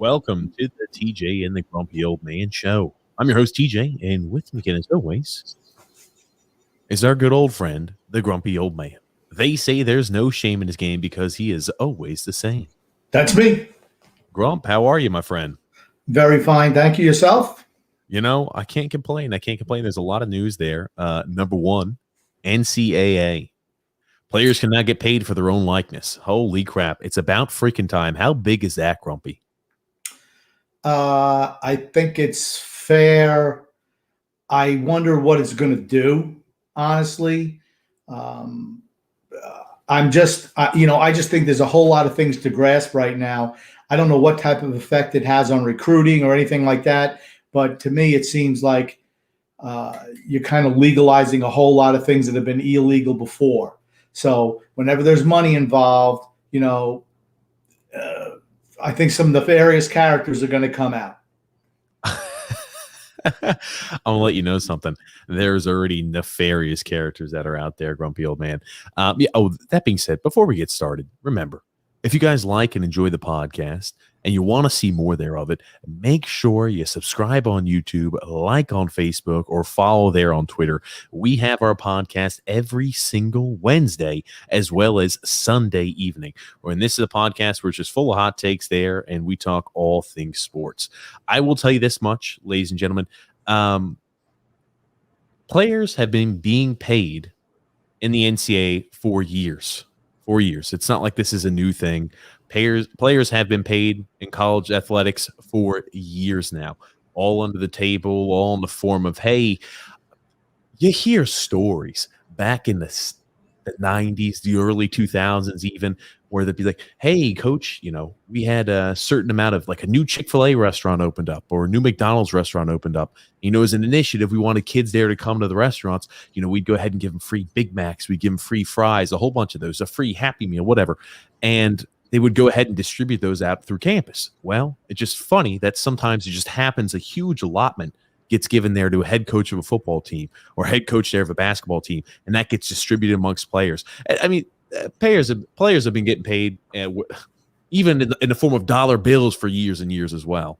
Welcome to the TJ and the Grumpy Old Man Show. I'm your host, TJ, and with me again, as always, is our good old friend, the Grumpy Old Man. They say there's no shame in his game because he is always the same. That's me. Grump, how are you, my friend? Very fine. Thank you. Yourself? You know, I can't complain. There's a lot of news there. Number one, NCAA. Players cannot get paid for their own likeness. Holy crap. It's about freaking time. How big is that, Grumpy? I think it's fair. I wonder what it's going to do, honestly. I just think there's a whole lot of things to grasp right now. I don't know what type of effect it has on recruiting or anything like that. But to me, it seems like you're kind of legalizing a whole lot of things that have been illegal before. So whenever there's money involved, I think some nefarious characters are going to come out. I'm gonna let you know something. There's already nefarious characters that are out there, Grumpy Old Man. That being said, before we get started, remember, if you guys like and enjoy the podcast and you want to see more thereof it, make sure you subscribe on YouTube, like on Facebook, or follow there on Twitter. We have our podcast every single Wednesday as well as Sunday evening. And this is a podcast where it's just full of hot takes there, and we talk all things sports. I will tell you this much, ladies and gentlemen. Players have been being paid in the NCAA for years. 4 years. It's not like this is a new thing. Players have been paid in college athletics for years now, all under the table, all in the form of, hey, you hear stories back in the 90s, the early 2000s even, where they'd be like, hey, coach, we had a certain amount of, like, a new Chick-fil-A restaurant opened up or a new McDonald's restaurant opened up. As an initiative, we wanted kids there to come to the restaurants. We'd go ahead and give them free Big Macs. We'd give them free fries, a whole bunch of those, a free Happy Meal, whatever. And they would go ahead and distribute those out through campus. Well, it's just funny that sometimes it just happens a huge allotment gets given there to a head coach of a football team or head coach there of a basketball team, and that gets distributed amongst players. I mean, players have been getting paid even in the form of dollar bills for years and years as well.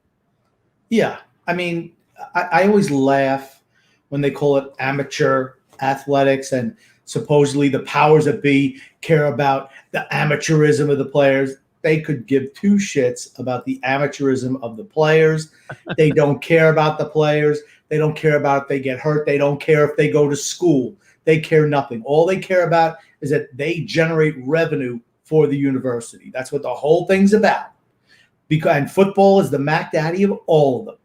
Yeah. I mean, I always laugh when they call it amateur athletics, and supposedly the powers that be care about the amateurism of the players. They could give two shits about the amateurism of the players. They don't care about the players. They don't care about if they get hurt. They don't care if they go to school. They care nothing. All they care about is that they generate revenue for the university. That's what the whole thing's about. And football is the Mac Daddy of all of them.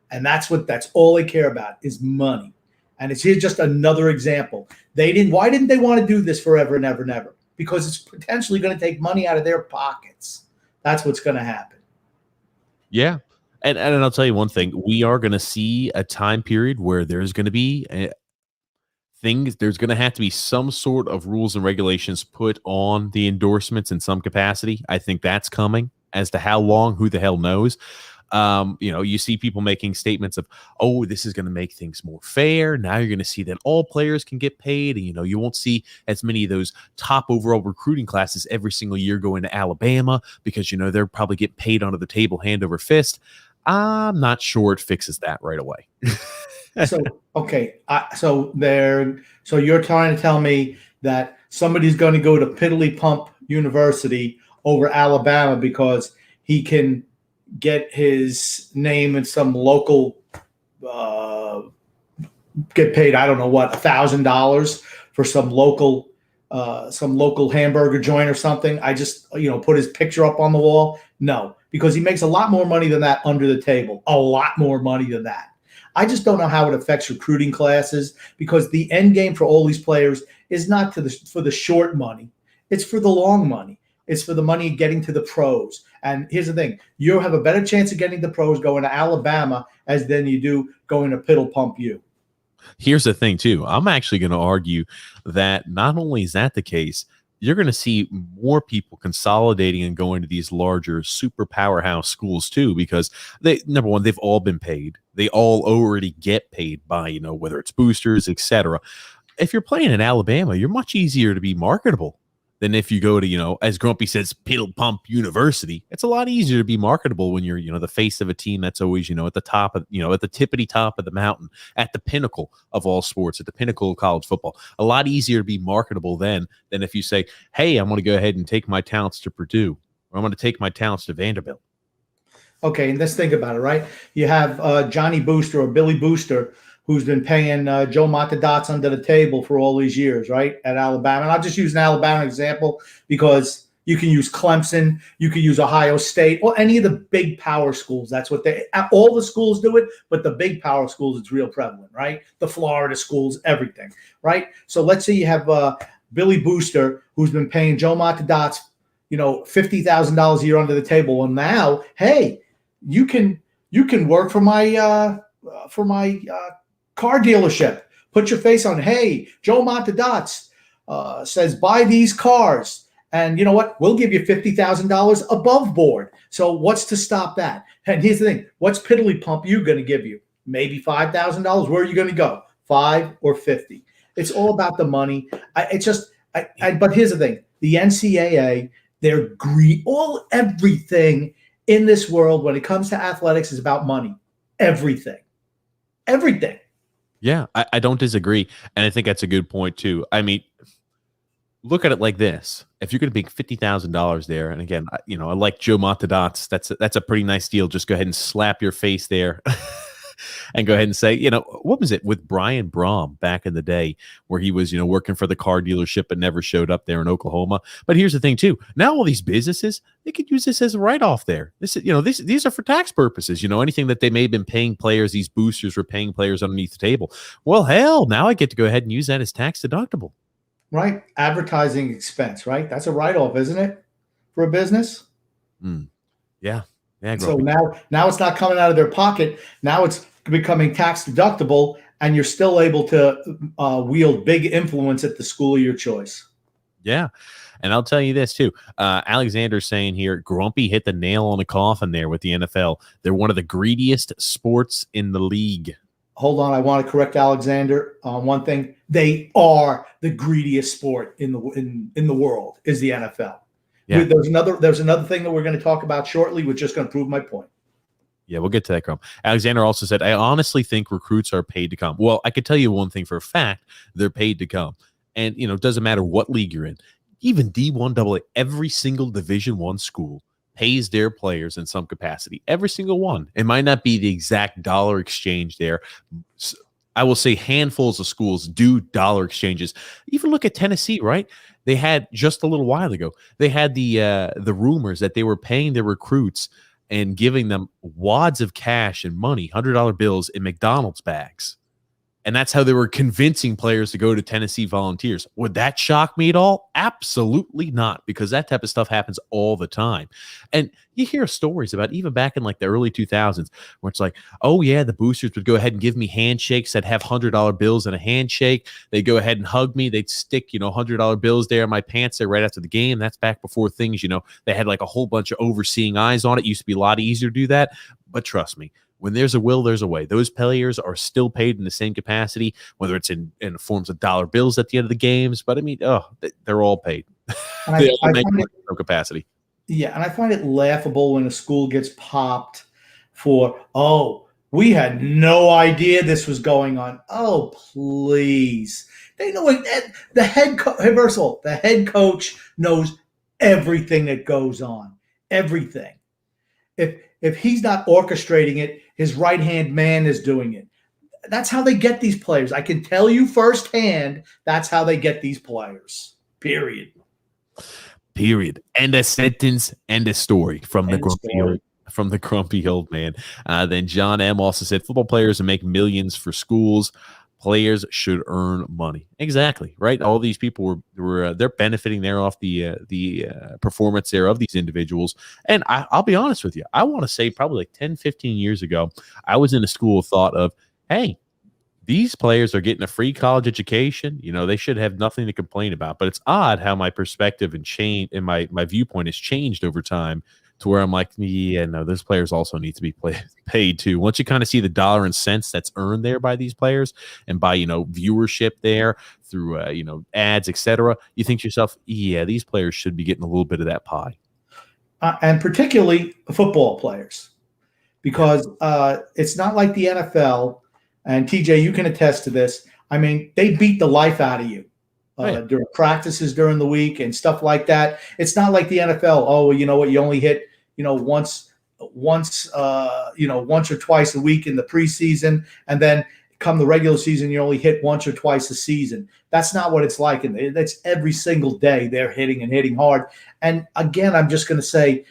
And that's all they care about is money. And here's just another example. Why didn't they want to do this forever and ever and ever? Because it's potentially going to take money out of their pockets. That's what's going to happen. Yeah. And I'll tell you one thing. We are going to see a time period where there's going to be there's going to have to be some sort of rules and regulations put on the endorsements in some capacity. I think that's coming. As to how long, who the hell knows? You see people making statements of, oh, this is going to make things more fair. Now you're going to see that all players can get paid. And, you won't see as many of those top overall recruiting classes every single year going to Alabama because, they're probably getting paid under the table, hand over fist. I'm not sure it fixes that right away. So you're trying to tell me that somebody's going to go to Piddly Pump University over Alabama because he can get his name in some local, get paid, I don't know what, $1,000 for some local hamburger joint or something. I just, put his picture up on the wall. No, because he makes a lot more money than that under the table, a lot more money than that. I just don't know how it affects recruiting classes, because the end game for all these players is not for the short money. It's for the long money. It's for the money getting to the pros. And here's the thing. You have a better chance of getting the pros going to Alabama than you do going to Piddle Pump U. Here's the thing, too. I'm actually going to argue that not only is that the case, you're going to see more people consolidating and going to these larger super powerhouse schools, too, because number one, they've all been paid. They all already get paid by, whether it's boosters, etc. If you're playing in Alabama, you're much easier to be marketable. than if you go to, as Grumpy says, Piddle Pump University. It's a lot easier to be marketable when you're, the face of a team that's always, at the top of, at the tippity top of the mountain, at the pinnacle of all sports, at the pinnacle of college football. A lot easier to be marketable then than if you say, hey, I'm going to go ahead and take my talents to Purdue, or I'm going to take my talents to Vanderbilt. Okay, and let's think about it, right? You have Johnny Booster or Billy Booster, who's been paying Joe Montedots under the table for all these years, right, at Alabama. And I'll just use an Alabama example because you can use Clemson, you can use Ohio State, or any of the big power schools. That's what all the schools do it, but the big power schools, it's real prevalent, right? The Florida schools, everything, right? So let's say you have Billy Booster, who's been paying Joe Montedots, $50,000 a year under the table. And now, hey, you can work for my car dealership. Put your face on it. Hey, Joe Montedots says buy these cars, and you know what? We'll give you $50,000 above board. So what's to stop that? And here's the thing: what's Piddly Pump you going to give you? Maybe $5,000. Where are you going to go? 5 or 50? It's all about the money. But here's the thing: the NCAA, they're everything in this world when it comes to athletics is about money. Everything. Yeah, I don't disagree. And I think that's a good point, too. I mean, look at it like this. If you're going to make $50,000 there, and again, I like Joe Montedots, that's a pretty nice deal. Just go ahead and slap your face there and go ahead and say, what was it with Brian Braum back in the day where he was, working for the car dealership but never showed up there in Oklahoma. But here's the thing, too. Now all these businesses, they could use this as a write-off there. This is, these are for tax purposes. Anything that they may have been paying players, these boosters were paying players underneath the table. Well, hell, now I get to go ahead and use that as tax deductible. Right. Advertising expense, right? That's a write-off, isn't it, for a business? Yeah. Yeah. So now it's not coming out of their pocket. Now it's becoming tax deductible, and you're still able to wield big influence at the school of your choice. Yeah. And I'll tell you this too. Alexander's saying here, Grumpy hit the nail on the coffin there with the NFL. They're one of the greediest sports in the league. Hold on, I want to correct Alexander on one thing. They are the greediest sport in the world is the NFL. Yeah. There's another thing that we're going to talk about shortly, which is just going to prove my point. Yeah, we'll get to that, Crum. Alexander also said, I honestly think recruits are paid to come. Well, I could tell you one thing for a fact. They're paid to come. And, it doesn't matter what league you're in. Even D1AA, every single Division I school pays their players in some capacity. Every single one. It might not be the exact dollar exchange there. I will say handfuls of schools do dollar exchanges. Even look at Tennessee, right? They had just a little while ago, they had the rumors that they were paying their recruits and giving them wads of cash and money, $100 bills in McDonald's bags. And that's how they were convincing players to go to Tennessee Volunteers. Would that shock me at all? Absolutely not, because that type of stuff happens all the time. And you hear stories about even back in like the early 2000s where it's like, oh, yeah, the boosters would go ahead and give me handshakes that have $100 bills in a handshake. They'd go ahead and hug me. They'd stick, $100 bills there in my pants there right after the game. That's back before things, they had like a whole bunch of overseeing eyes on it. It used to be a lot easier to do that. But trust me, when there's a will, there's a way. Those players are still paid in the same capacity, whether it's in forms of dollar bills at the end of the games. But I mean, they're all paid. They all make no capacity. Yeah, and I find it laughable when a school gets popped for, we had no idea this was going on. Oh, please. They know the head coach knows everything that goes on. Everything. If he's not orchestrating it, his right-hand man is doing it. That's how they get these players. I can tell you firsthand, that's how they get these players. Period. End of sentence, end of story from the grumpy old man. Then John M. also said, football players make millions for schools. Players should earn money. Exactly, right? All these people were they're benefiting there off the performance there of these individuals. And I'll be honest with you. I want to say probably like 10, 15 years ago, I was in a school of thought of, hey, these players are getting a free college education. They should have nothing to complain about. But it's odd how my perspective and my viewpoint has changed over time to where I'm like, yeah, no, those players also need to be paid too. Once you kind of see the dollar and cents that's earned there by these players and by, viewership there through, ads, etc., you think to yourself, yeah, these players should be getting a little bit of that pie. And particularly football players, because it's not like the NFL. And TJ, you can attest to this. I mean, they beat the life out of you during practices during the week and stuff like that. It's not like the NFL. Oh, you know what? You only hit, once or twice a week in the preseason, and then come the regular season, you only hit once or twice a season. That's not what it's like. And that's every single day they're hitting and hitting hard. And again, I'm just going to say,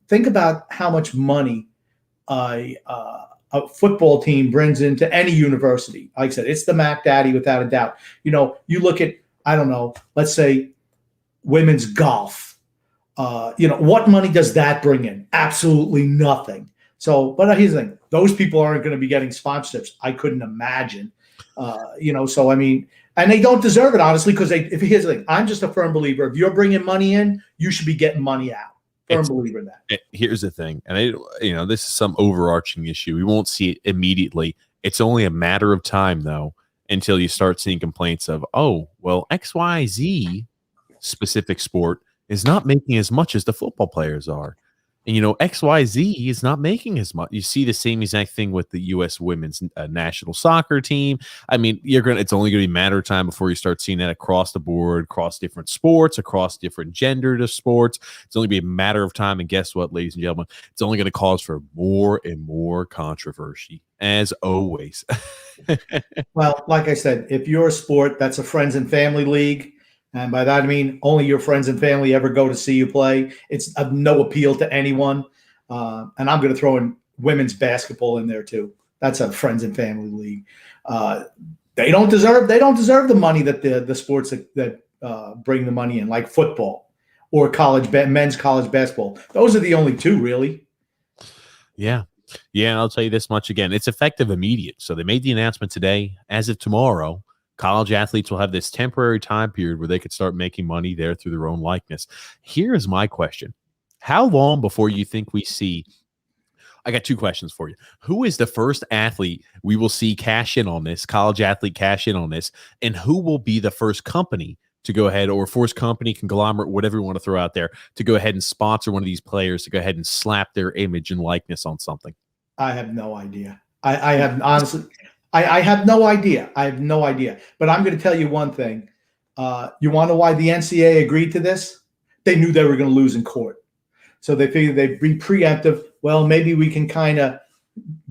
think about how much money a football team brings into any university. Like I said, it's the Mac Daddy without a doubt. You look at, I don't know, let's say women's golf. What money does that bring in? Absolutely nothing. So, but here's the thing. Those people aren't going to be getting sponsorships. I couldn't imagine. So, I mean, and they don't deserve it, honestly, because here's the thing. I'm just a firm believer. If you're bringing money in, you should be getting money out. Firm believer in that. Here's the thing. And, this is some overarching issue. We won't see it immediately. It's only a matter of time, though, until you start seeing complaints of, oh, well, XYZ specific sport is not making as much as the football players are. And, XYZ is not making as much. You see the same exact thing with the U.S. women's national soccer team. I mean, it's only going to be a matter of time before you start seeing that across the board, across different sports, across different gender to sports. It's only be a matter of time. And guess what, ladies and gentlemen? It's only going to cause for more and more controversy, as always. Well, like I said, if you're a sport that's a friends and family league, and by that I mean only your friends and family ever go to see you play, it's of no appeal to anyone. And I'm going to throw in women's basketball in there too. That's a friends and family league. They don't deserve the money that the sports that bring the money in, like football or men's college basketball. Those are the only two, really. Yeah. Yeah, and I'll tell you this much again. It's effective immediate. So they made the announcement today. As of tomorrow, college athletes will have this temporary time period where they could start making money there through their own likeness. Here is my question. How long before you think we see – I got two questions for you. Who is the first athlete we will see cash in on this, college athlete cash in on this, and who will be the first company to go ahead, or first company, conglomerate, whatever you want to throw out there, to go ahead and sponsor one of these players to go ahead and slap their image and likeness on something? I have no idea. I have honestly – I have no idea. I have no idea. But I'm going to tell you one thing. You want to know why the NCAA agreed to this? They knew they were going to lose in court. So they figured they'd be preemptive. Well, maybe we can kind of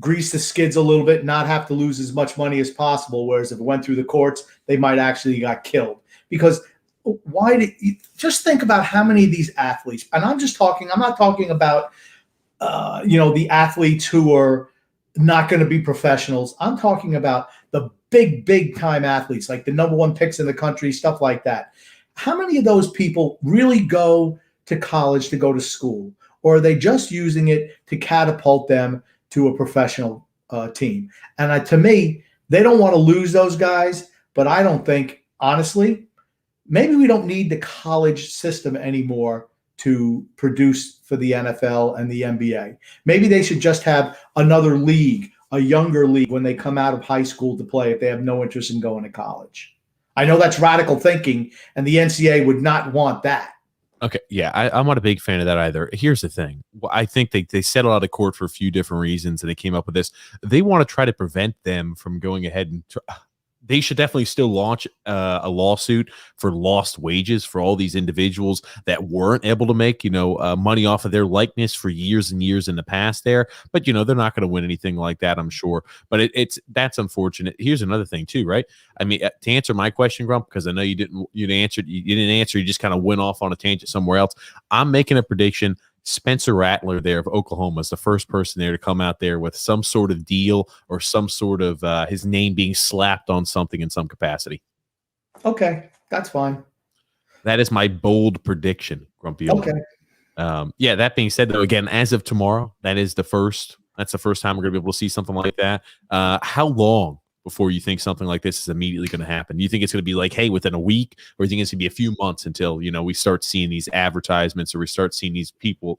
grease the skids a little bit, not have to lose as much money as possible. Whereas if it went through the courts, they might actually got killed. Because just think about how many of these athletes, and I'm not talking about, the athletes who are not going to be professionals. I'm talking about the big time athletes, like the number one picks in the country, stuff like that. How many of those people really go to college to go to school? Or are they just using it to catapult them to a professional team? And to me, they don't want to lose those guys, but I don't think, honestly, maybe we don't need the college system anymore to produce for the NFL and the NBA. Maybe they should just have another league, a younger league, when they come out of high school to play if they have no interest in going to college. I know that's radical thinking, and the NCAA would not want that. Okay, yeah, I'm not a big fan of that either. Here's the thing. I think they settled out of court for a few different reasons, and they came up with this. They want to try to prevent them from going ahead and they should definitely still launch a lawsuit for lost wages for all these individuals that weren't able to make, money off of their likeness for years and years in the past there. But, they're not going to win anything like that, I'm sure. But that's unfortunate. Here's another thing too, right? I mean, to answer my question, Grump, because I know you didn't answer. You just kind of went off on a tangent somewhere else. I'm making a prediction. Spencer Rattler there of Oklahoma is the first person there to come out there with some sort of deal or some sort of his name being slapped on something in some capacity. Okay, that's fine. That is my bold prediction, Grumpy. Okay. That being said, though, again, as of tomorrow, that's the first time we're going to be able to see something like that. How long before you think something like this is immediately going to happen? Do you think it's going to be like, hey, within a week, or do you think it's going to be a few months until, we start seeing these advertisements, or we start seeing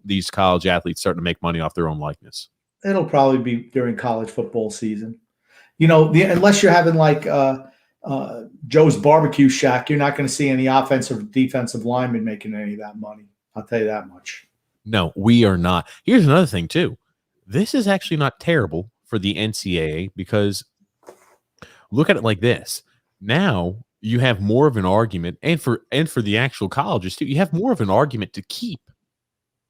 these college athletes starting to make money off their own likeness? It'll probably be during college football season. Unless you're having like Joe's Barbecue Shack, you're not going to see any offensive or defensive linemen making any of that money. I'll tell you that much. No, we are not. Here's another thing too. This is actually not terrible for the NCAA, because look at it like this. Now you have more of an argument, and for the actual colleges too, you have more of an argument to keep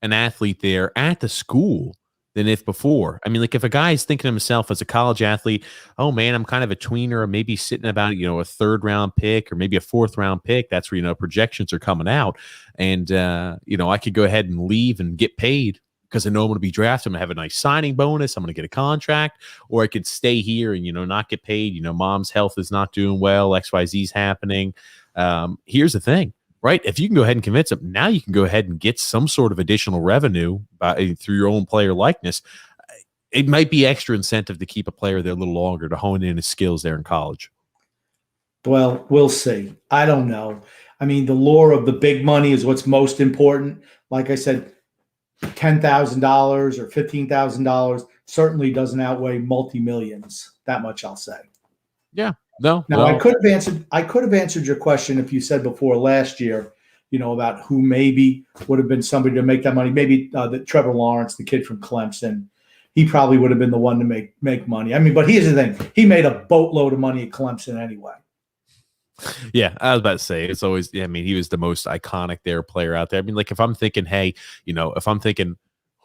an athlete there at the school than if before. I mean, like if a guy's thinking of himself as a college athlete, oh man, I'm kind of a tweener, or maybe sitting about, a third round pick or maybe a fourth round pick. That's where, projections are coming out. And, I could go ahead and leave and get paid because I know I'm going to be drafted. I'm going to have a nice signing bonus. I'm going to get a contract, or I could stay here and, not get paid. Mom's health is not doing well. XYZ's happening. Here's the thing. Right. If you can go ahead and convince them, now you can go ahead and get some sort of additional revenue through your own player likeness. It might be extra incentive to keep a player there a little longer, to hone in his skills there in college. Well, we'll see. I don't know. I mean, the lure of the big money is what's most important. Like I said, $10,000 or $15,000 certainly doesn't outweigh multi-millions. That much I'll say. Yeah. No. Now, I could have answered your question if you said before last year, about who maybe would have been somebody to make that money. Maybe Trevor Lawrence, the kid from Clemson, he probably would have been the one to make money. I mean, but here's the thing: he made a boatload of money at Clemson anyway. Yeah, I was about to say it's always. I mean, he was the most iconic player out there. I mean, like if I'm thinking,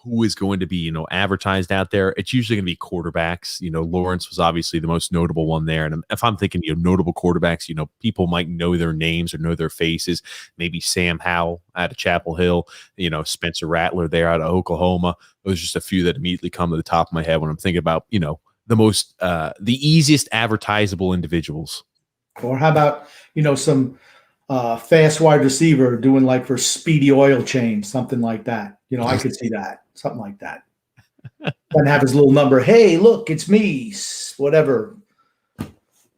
who is going to be, advertised out there, it's usually going to be quarterbacks. Lawrence was obviously the most notable one there. And if I'm thinking, notable quarterbacks, people might know their names or know their faces. Maybe Sam Howell out of Chapel Hill, Spencer Rattler there out of Oklahoma. Those are just a few that immediately come to the top of my head when I'm thinking about, the easiest advertisable individuals. Or how about, some fast wide receiver doing like for Speedy Oil Change, something like that. I could see that, something like that. And have his little number. Hey, look, it's me, whatever.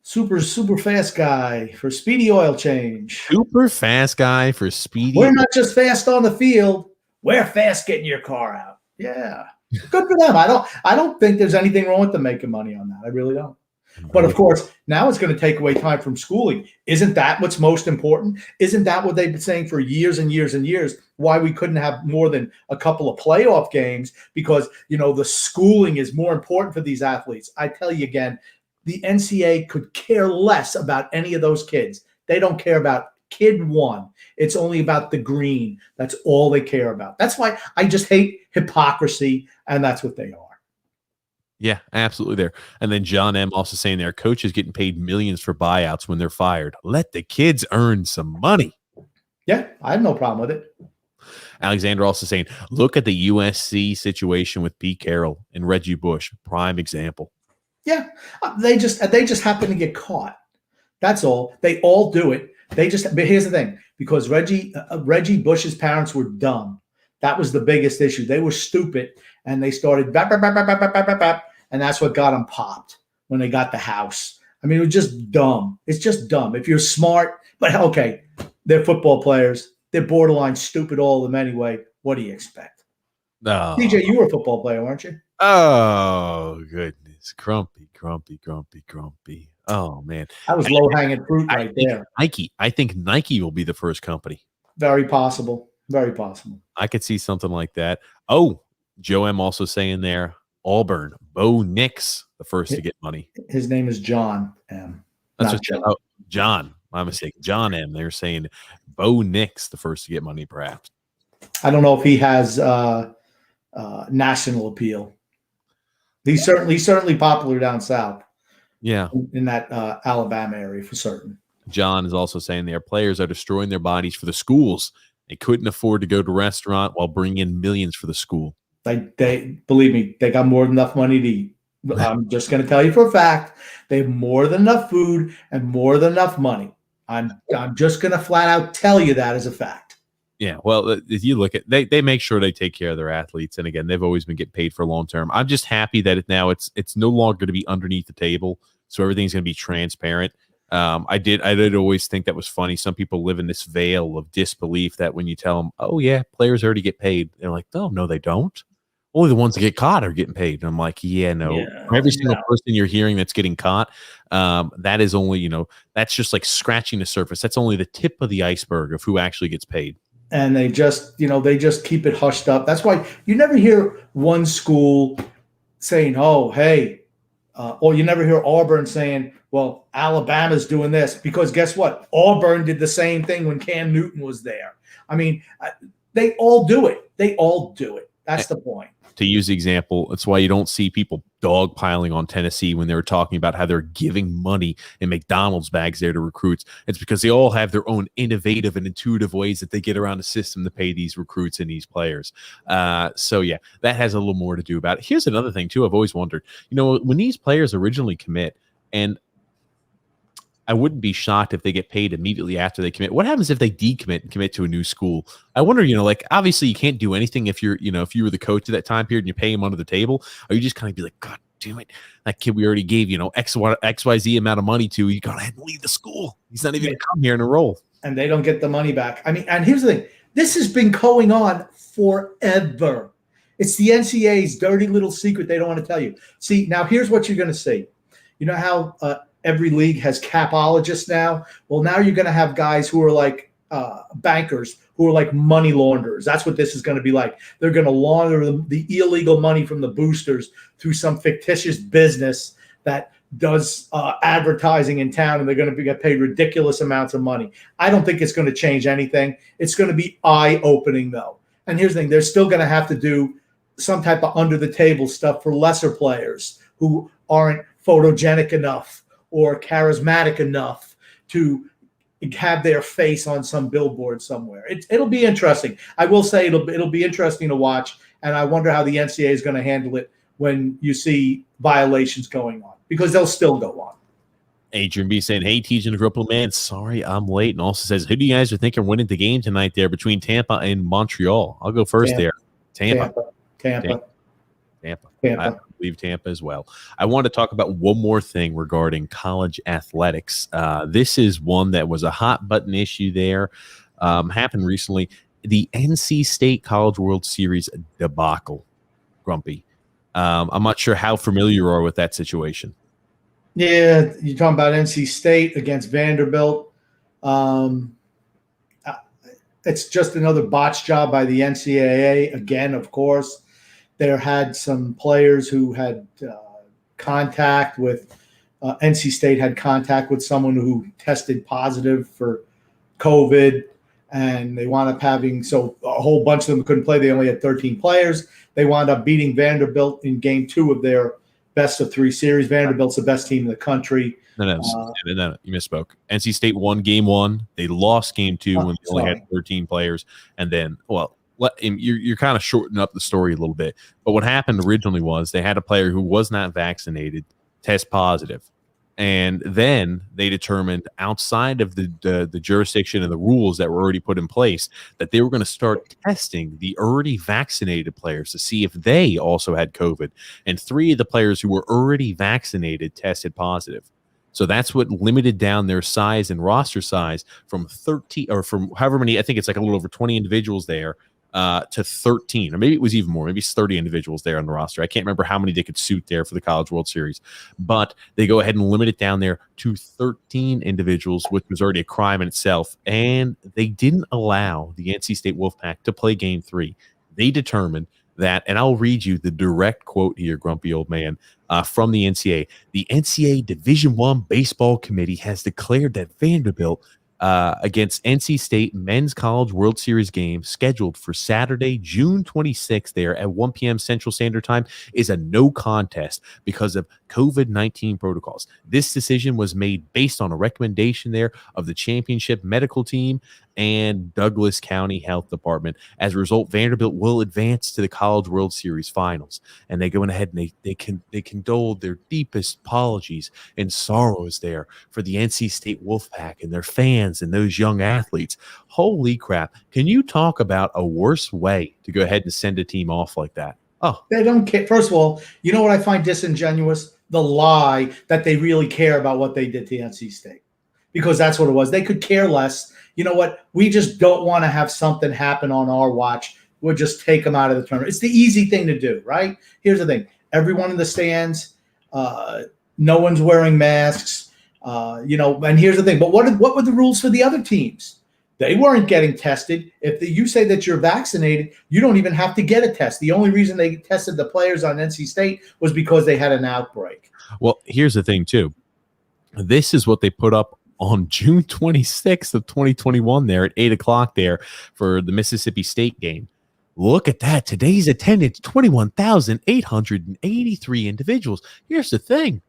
Super fast guy for Speedy Oil Change. Super fast guy for Speedy. We're not just fast on the field. We're fast getting your car out. Yeah. Good for them. I don't think there's anything wrong with them making money on that. I really don't. But of course, now it's going to take away time from schooling. Isn't that what's most important? Isn't that what they've been saying for years and years and years? Why we couldn't have more than a couple of playoff games? Because, the schooling is more important for these athletes. I tell you again, the NCAA could care less about any of those kids. They don't care about kid one. It's only about the green. That's all they care about. That's why I just hate hypocrisy, and that's what they are. Yeah, absolutely there. And then John M. also saying there, coaches getting paid millions for buyouts when they're fired. Let the kids earn some money. Yeah, I have no problem with it. Alexander also saying, look at the USC situation with Pete Carroll and Reggie Bush. Prime example. Yeah, they just happen to get caught. That's all. They all do it. But here's the thing, because Reggie Bush's parents were dumb. That was the biggest issue. They were stupid, and they started bap, bap, bap, bap, bap, bap, bap, bap, and that's what got them popped when they got the house. I mean, it was just dumb. It's just dumb. If you're smart, but okay, they're football players. They're borderline stupid, all of them anyway. What do you expect? Oh. DJ, you were a football player, weren't you? Oh, goodness. Grumpy. Oh, man. That was low-hanging fruit right there. Nike. I think Nike will be the first company. Very possible. Very possible. I could see something like that. Oh, Joe M. also saying there, Auburn, Bo Nix, the first to get money. His name is John M. That's what John. Oh, John. My mistake. John M. They're saying Bo Nix, the first to get money, perhaps. I don't know if he has national appeal. He's certainly popular down south. Yeah, in that Alabama area for certain. John is also saying their players are destroying their bodies for the schools. They couldn't afford to go to a restaurant while bringing in millions for the school. They believe me, they got more than enough money to eat. I'm just going to tell you for a fact, they have more than enough food and more than enough money. I'm just going to flat out tell you that as a fact. Yeah, well, if you look at they make sure they take care of their athletes, and again, they've always been getting paid for long term. I'm just happy that it's no longer going to be underneath the table, so everything's going to be transparent. I did always think that was funny. Some people live in this veil of disbelief that when you tell them, "Oh yeah, players already get paid," they're like, "Oh no, they don't. Only the ones that get caught are getting paid." And I'm like, "Yeah, no. Yeah, Every single person you're hearing that's getting caught, that is only that's just like scratching the surface. That's only the tip of the iceberg of who actually gets paid." And they just keep it hushed up. That's why you never hear one school saying, "Oh, hey," or you never hear Auburn saying, "Well, Alabama's doing this," because guess what? Auburn did the same thing when Cam Newton was there. I mean, they all do it. They all do it. That's the point. To use the example, that's why you don't see people dogpiling on Tennessee when they were talking about how they're giving money in McDonald's bags there to recruits. It's because they all have their own innovative and intuitive ways that they get around the system to pay these recruits and these players. So yeah, that has a little more to do about it. Here's another thing too. I've always wondered, when these players originally commit, and I wouldn't be shocked if they get paid immediately after they commit. What happens if they decommit and commit to a new school? I wonder, like obviously you can't do anything if you're, if you were the coach at that time period and you pay him under the table, or you just kind of be like, God damn it, that kid we already gave, XYZ amount of money to, you go ahead and leave the school. He's not even going to come here in a role. And they don't get the money back. I mean, and here's the thing. This has been going on forever. It's the NCAA's dirty little secret they don't want to tell you. See, now here's what you're going to see. You know how every league has capologists now? Well, now you're going to have guys who are like bankers, who are like money launderers. That's what this is going to be like. They're going to launder the illegal money from the boosters through some fictitious business that does advertising in town, and they're going to get paid ridiculous amounts of money. I don't think it's going to change anything. It's going to be eye-opening, though. And here's the thing. They're still going to have to do some type of under-the-table stuff for lesser players who aren't photogenic enough or charismatic enough to have their face on some billboard somewhere. It'll be interesting. I will say it'll be interesting to watch, and I wonder how the NCAA is going to handle it when you see violations going on, because they'll still go on. Adrian B saying, "Hey, TJ and Gripple, man, sorry I'm late." And also says, "Who do you guys are thinking winning the game tonight there between Tampa and Montreal?" I'll go first there. Tampa. I believe Tampa as well. I want to talk about one more thing regarding college athletics. This is one that was a hot button issue there. Happened recently. The NC State College World Series debacle, Grumpy. I'm not sure how familiar you are with that situation. Yeah, you're talking about NC State against Vanderbilt. It's just another botch job by the NCAA. Again, of course. There had some players who had contact with NC State had contact with someone who tested positive for COVID, and they wound up having a whole bunch of them couldn't play. They only had 13 players. They wound up beating Vanderbilt in Game 2 of their best-of-3 series. Vanderbilt's the best team in the country. No, you misspoke. NC State won Game 1. They lost Game 2 when they only had 13 players, and then you're kind of shortening up the story a little bit. But what happened originally was they had a player who was not vaccinated test positive. And then they determined outside of the jurisdiction and the rules that were already put in place that they were going to start testing the already vaccinated players to see if they also had COVID. And 3 of the players who were already vaccinated tested positive. So that's what limited down their size and roster size from 30 or from however many, I think it's like a little over 20 individuals there, to 13, or maybe it was even more. Maybe it's 30 individuals there on the roster. I can't remember how many they could suit there for the College World Series, but they go ahead and limit it down there to 13 individuals, which was already a crime in itself. And they didn't allow the NC State Wolfpack to play Game 3. They determined that, and I'll read you the direct quote here, grumpy old man, from the NCAA. The NCAA Division I Baseball Committee has declared that Vanderbilt against NC State Men's College World Series game scheduled for Saturday, June 26th there at 1 p.m. Central Standard Time is a no contest because of COVID-19 protocols. This decision was made based on a recommendation there of the championship medical team and Douglas County Health Department. As a result, Vanderbilt will advance to the College World Series finals. And they go ahead and they condole their deepest apologies and sorrows there for the NC State Wolfpack and their fans and those young athletes. Holy crap. Can you talk about a worse way to go ahead and send a team off like that? Oh, they don't care. First of all, you know what I find disingenuous? The lie that they really care about what they did to NC State, because that's what it was. They could care less. You know what? We just don't want to have something happen on our watch. We'll just take them out of the tournament. It's the easy thing to do, right? Here's the thing. Everyone in the stands, no one's wearing masks, and here's the thing. But what were the rules for the other teams? They weren't getting tested. If you say that you're vaccinated, you don't even have to get a test. The only reason they tested the players on NC State was because they had an outbreak. Well, here's the thing, too. This is what they put up on June 26th of 2021 there at 8 o'clock there for the Mississippi State game. Look at that. Today's attendance, 21,883 individuals. Here's the thing.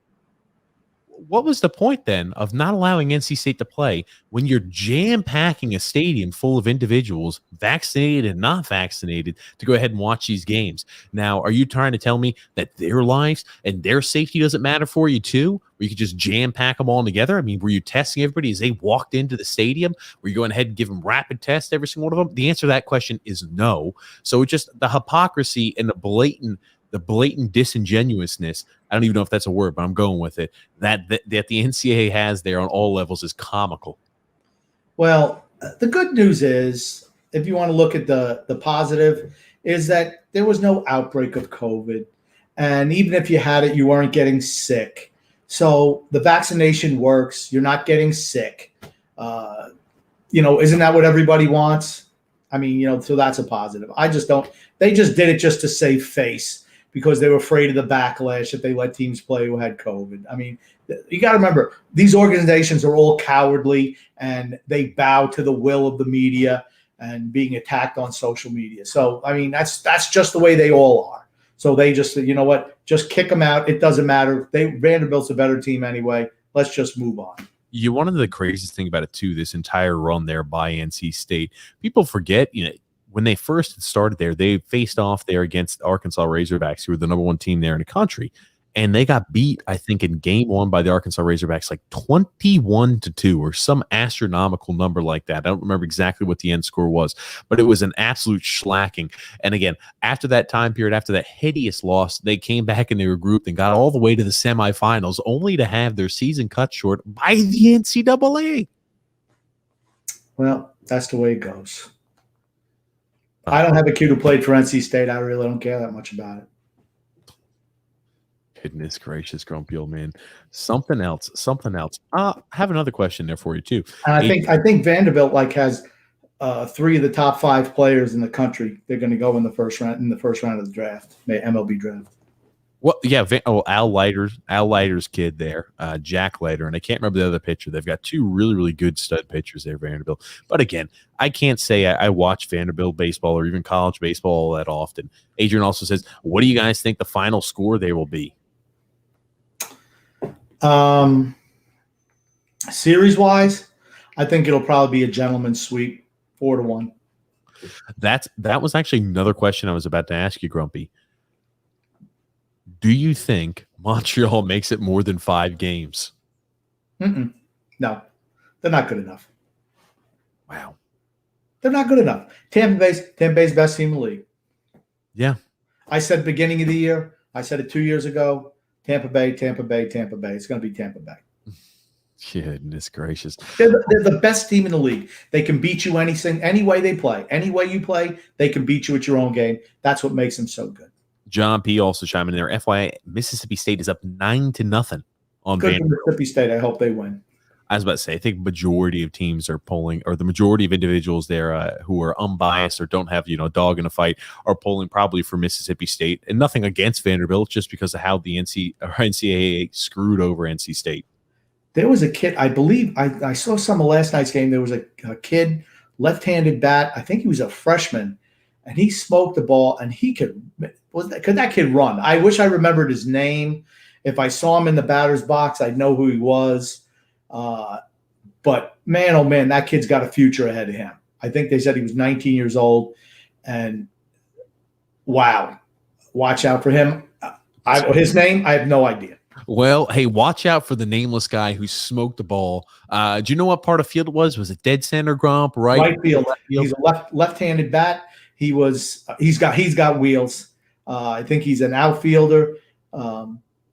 What was the point then of not allowing NC State to play when you're jam-packing a stadium full of individuals, vaccinated and not vaccinated, to go ahead and watch these games? Now, are you trying to tell me that their lives and their safety doesn't matter for you too? Where you could just jam-pack them all together? I mean, were you testing everybody as they walked into the stadium? Were you going ahead and give them rapid tests, every single one of them? The answer to that question is no. So it's just the hypocrisy and the blatant disingenuousness, I don't even know if that's a word, but I'm going with it, that the NCAA has there on all levels is comical. Well, the good news is, if you want to look at the positive, is that there was no outbreak of COVID. And even if you had it, you weren't getting sick. So the vaccination works. You're not getting sick. Isn't that what everybody wants? I mean, so that's a positive. They just did it just to save face, because they were afraid of the backlash if they let teams play who had COVID. I mean, you got to remember, these organizations are all cowardly, and they bow to the will of the media and being attacked on social media. So, I mean, that's just the way they all are. So they just, you know what, just kick them out. It doesn't matter. Vanderbilt's a better team anyway. Let's just move on. One of the craziest thing about it, too, this entire run there by NC State, people forget, when they first started there, they faced off there against Arkansas Razorbacks, who were the number one team there in the country. And they got beat, I think, in game one by the Arkansas Razorbacks, like 21-2 or some astronomical number like that. I don't remember exactly what the end score was, but it was an absolute shellacking. And again, after that time period, after that hideous loss, they came back and they were grouped and got all the way to the semifinals, only to have their season cut short by the NCAA. Well, that's the way it goes. I don't have a kid who played for NC State. I really don't care that much about it. Goodness gracious, grumpy old man. Something else. I have another question there for you too. And I think Vanderbilt has 3 of the top 5 players in the country. They're going to go in the first round of the draft, MLB draft. Well, yeah. Al Leiter's kid there, Jack Leiter, and I can't remember the other pitcher. They've got 2 really, really good stud pitchers there, Vanderbilt. But again, I can't say I watch Vanderbilt baseball or even college baseball that often. Adrian also says, what do you guys think the final score there will be? Series-wise, I think it'll probably be a gentleman's sweep, 4-1. That was actually another question I was about to ask you, Grumpy. Do you think Montreal makes it more than 5 games? No, they're not good enough. Wow. They're not good enough. Tampa Bay's best team in the league. Yeah. I said beginning of the year. I said it 2 years ago. Tampa Bay. It's going to be Tampa Bay. Goodness gracious. They're the best team in the league. They can beat you any way they play. Any way you play, they can beat you at your own game. That's what makes them so good. John P. also chiming in there. FYI, Mississippi State is up 9-0 on Good for Mississippi State. I hope they win. I was about to say, I think majority of teams are polling, or the majority of individuals there who are unbiased or don't have, a dog in a fight are polling probably for Mississippi State. And nothing against Vanderbilt, just because of how the NCAA screwed over NC State. There was a kid, I believe, I saw some of last night's game. There was a kid, left-handed bat. I think he was a freshman, and he smoked the ball, and could that kid run? I wish I remembered his name. If I saw him in the batter's box, I'd know who he was. But man, oh man, that kid's got a future ahead of him. I think they said he was 19 years old, and wow, watch out for him. His name, I have no idea. Well, hey, watch out for the nameless guy who smoked the ball. Do you know what part of field it was? Was it dead center, Grump? Right field. He's a left-handed bat. He's got wheels. I think he's an outfielder.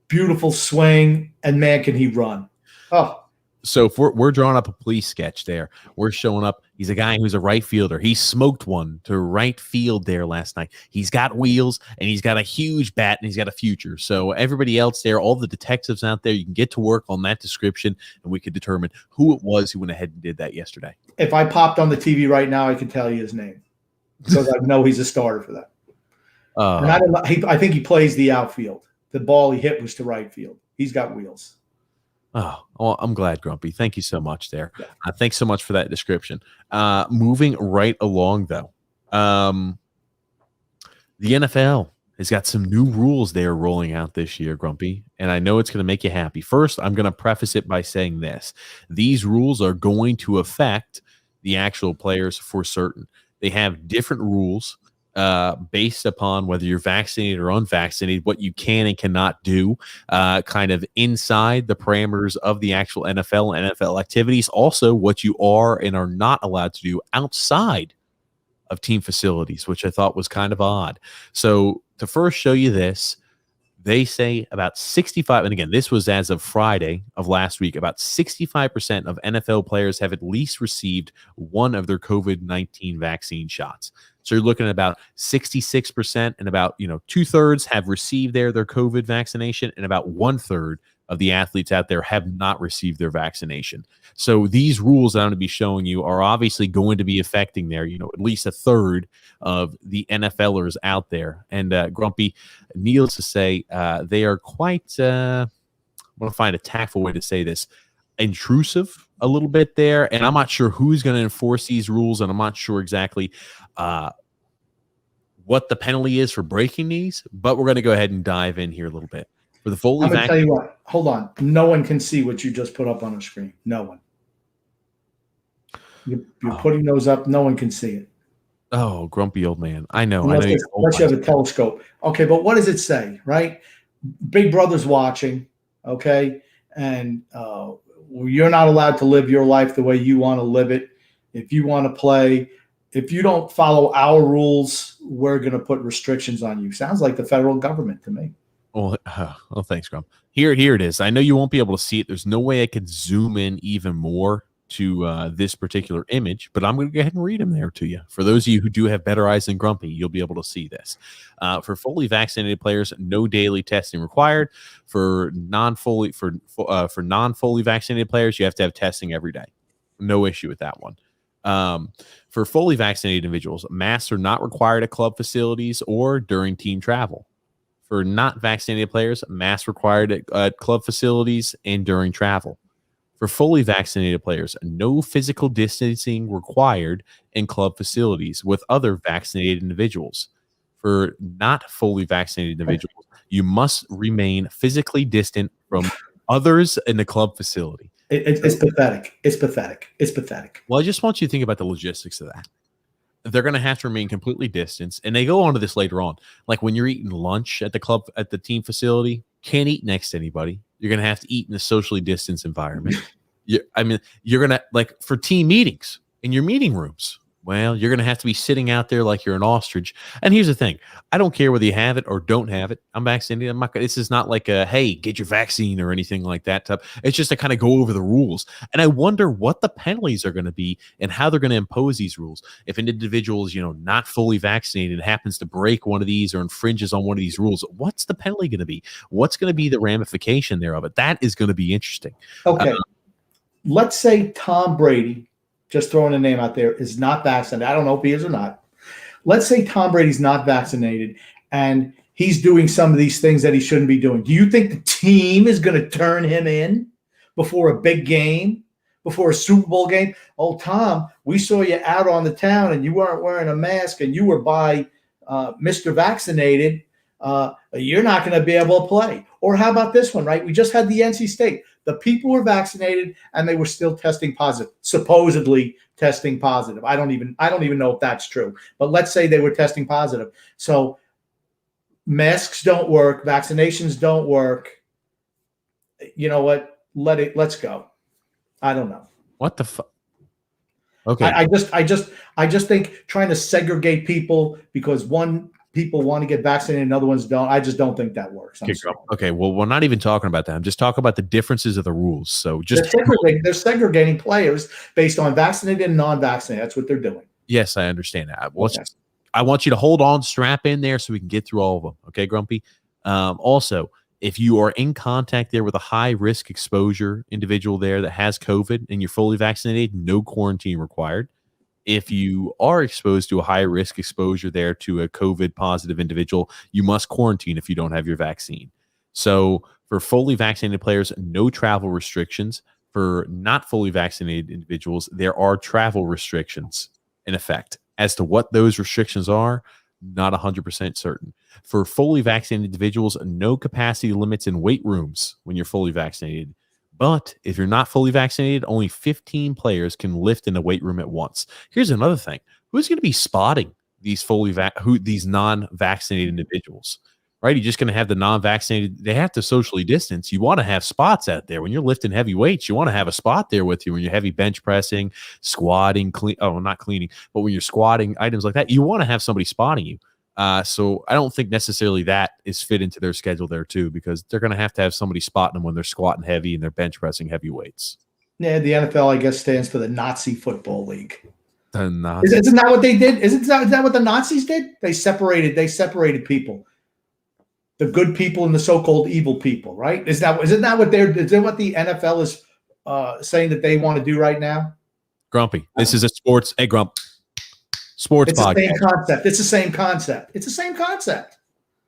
Beautiful swing, and man, can he run! Oh. So if we're drawing up a police sketch there, we're showing up. He's a guy who's a right fielder. He smoked one to right field there last night. He's got wheels, and he's got a huge bat, and he's got a future. So everybody else there, all the detectives out there, you can get to work on that description, and we could determine who it was who went ahead and did that yesterday. If I popped on the TV right now, I could tell you his name because I know he's a starter for that. And I think he plays the outfield. The ball he hit was to right field. He's got wheels. Oh, well, I'm glad, Grumpy. Thank you so much there. Yeah. Thanks so much for that description. Moving right along, though. The NFL has got some new rules they're rolling out this year, Grumpy, and I know it's going to make you happy. First, I'm going to preface it by saying this. These rules are going to affect the actual players for certain. They have different rules based upon whether you're vaccinated or unvaccinated, what you can and cannot do, kind of inside the parameters of the actual NFL and NFL activities. Also, what you are and are not allowed to do outside of team facilities, which I thought was kind of odd. So to first show you this, they say about 65, and again, this was as of Friday of last week, about 65% of NFL players have at least received one of their COVID-19 vaccine shots. So you're looking at about 66%, and about 2/3 have received their COVID vaccination, and about 1/3 of the athletes out there have not received their vaccination. So these rules that I'm going to be showing you are obviously going to be affecting there, at least 1/3 of the NFLers out there. And Grumpy, needless to say, they are quite, I want to find a tactful way to say this, intrusive a little bit there. And I'm not sure who's going to enforce these rules, and I'm not sure exactly what the penalty is for breaking these, but we're going to go ahead and dive in here a little bit. For the fully I'm going to tell you what. Hold on. No one can see what you just put up on the screen. No one. You're putting those up. No one can see it. Oh, grumpy old man. I know. Unless you have a telescope. Okay, but what does it say, right? Big Brother's watching, okay? And you're not allowed to live your life the way you want to live it. If you want to play, if you don't follow our rules, we're going to put restrictions on you. Sounds like the federal government to me. Well, thanks, Grump. Here it is. I know you won't be able to see it. There's no way I could zoom in even more to this particular image, but I'm going to go ahead and read them there to you. For those of you who do have better eyes than Grumpy, you'll be able to see this. For fully vaccinated players, no daily testing required. For non-fully vaccinated players, you have to have testing every day. No issue with that one. For fully vaccinated individuals, masks are not required at club facilities or during team travel. For not vaccinated players, masks required at club facilities and during travel. For fully vaccinated players, no physical distancing required in club facilities with other vaccinated individuals. For not fully vaccinated individuals, you must remain physically distant from others in the club facility. It's pathetic. It's pathetic. It's pathetic. Well, I just want you to think about the logistics of that. They're going to have to remain completely distanced. And they go on to this later on. Like when you're eating lunch at the club, at the team facility, can't eat next to anybody. You're going to have to eat in a socially distanced environment. You're going to, like for team meetings in your meeting rooms, well, you're going to have to be sitting out there like you're an ostrich. And here's the thing. I don't care whether you have it or don't have it. I'm vaccinated. This is not like a, hey, get your vaccine or anything like that. It's just to kind of go over the rules. And I wonder what the penalties are going to be and how they're going to impose these rules. If an individual is, not fully vaccinated, happens to break one of these or infringes on one of these rules, what's the penalty going to be? What's going to be the ramification there of it? That is going to be interesting. Okay. Let's say Tom Brady, just throwing a name out there, is not vaccinated. I don't know if he is or not. Let's say Tom Brady's not vaccinated and he's doing some of these things that he shouldn't be doing. Do you think the team is going to turn him in before a big game, before a Super Bowl game? Oh, Tom, we saw you out on the town and you weren't wearing a mask and you were by Mr. Vaccinated. you're not going to be able to play. Or how about this one, right? We just had the NC State. The people were vaccinated and they were still testing positive, supposedly testing positive. I don't even know if that's true, but let's say they were testing positive. So masks don't work, vaccinations don't work. You know what? Let's go. I don't know. What the fuck? Okay. I just think trying to segregate people because people want to get vaccinated and other ones don't. I just don't think that works. Okay. Well, we're not even talking about that. I'm just talking about the differences of the rules. So they're segregating players based on vaccinated and non-vaccinated. That's what they're doing. Yes, I understand that. I want you to hold on, strap in there so we can get through all of them. Okay, Grumpy? Also, if you are in contact there with a high-risk exposure individual there that has COVID and you're fully vaccinated, no quarantine required. If you are exposed to a high-risk exposure there to a COVID-positive individual, you must quarantine if you don't have your vaccine. So for fully vaccinated players, no travel restrictions. For not fully vaccinated individuals, there are travel restrictions in effect. As to what those restrictions are, not 100% certain. For fully vaccinated individuals, no capacity limits in weight rooms when you're fully vaccinated. But if you're not fully vaccinated, only 15 players can lift in a weight room at once. Here's another thing. Who's going to be spotting these these non-vaccinated individuals? Right? You're just going to have the non-vaccinated. They have to socially distance. You want to have spots out there. When you're lifting heavy weights, you want to have a spot there with you when you're heavy bench pressing, squatting, not cleaning, but when you're squatting, items like that, you want to have somebody spotting you. So I don't think necessarily that is fit into their schedule there too, because they're going to have somebody spotting them when they're squatting heavy and they're bench pressing heavy weights. Yeah, the NFL, I guess, stands for the Nazi Football League. The Nazis. Isn't that what they did? Isn't that what the Nazis did? They separated people. The good people and the so-called evil people, right? Isn't that what the NFL is saying that they want to do right now? Grumpy, this is a sports. Hey, Grump. Sports podcast. It's the same concept.